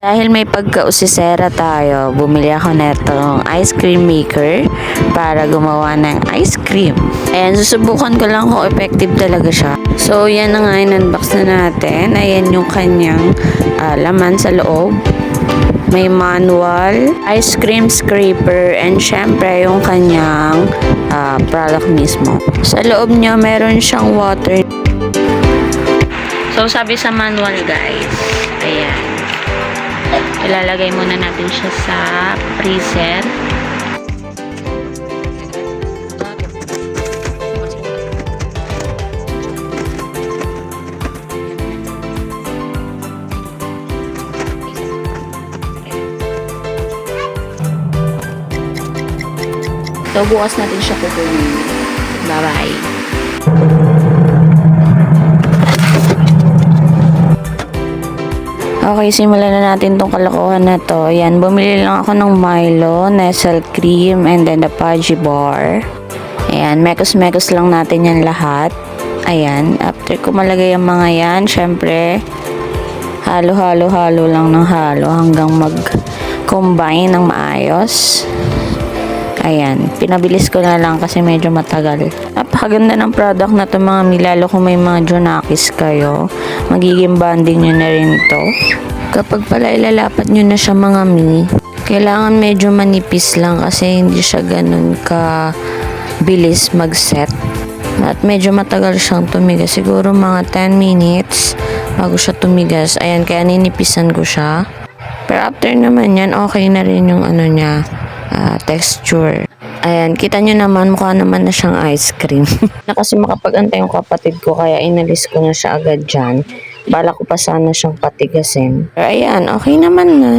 Dahil may pagka-usisera tayo, bumili ako netong ice cream maker para gumawa ng ice cream. Ayan, susubukan ko lang kung effective talaga siya. So, yan na nga, in-unbox na natin. Ayan yung kanyang laman sa loob. May manual, ice cream scraper, and syempre yung kanyang product mismo. Sa loob niya, meron siyang water. So, sabi sa manual, guys, ayan. Ilalagay muna natin siya sa freezer. So, bukas natin siya kukunin. Bye-bye. Okay, simulan na natin tong kalokohan na to. Ayan, bumili lang ako ng Milo, Nestle Cream, and then the Pudgy Bar. Ayan, mekos-mekos lang natin yan lahat. Ayan, after ko malagay ang mga yan, syempre, halo-halo-halo lang ng halo hanggang mag-combine ng maayos. Ayan, pinabilis ko na lang kasi medyo matagal. Napakaganda ng product na to mga milalo kung may mga Jonakis kayo. Magiging bonding nyo na rin to. Kapag pala ilalapat nyo na siya mga mi, kailangan medyo manipis lang kasi hindi siya ganun ka bilis mag-set. At medyo matagal siyang tumigas. Siguro mga 10 minutes bago siya tumigas. Ayan, kaya ninipisan ko siya. Pero after naman yan, okay na rin yung ano niya. Texture. Ayan, kita nyo naman, mukha naman na siyang ice cream. Na kasi makapag-antay yung kapatid ko, kaya inalis ko na siya agad dyan. Bala ko pa sana siyang patigasin. Pero ayan, okay naman na.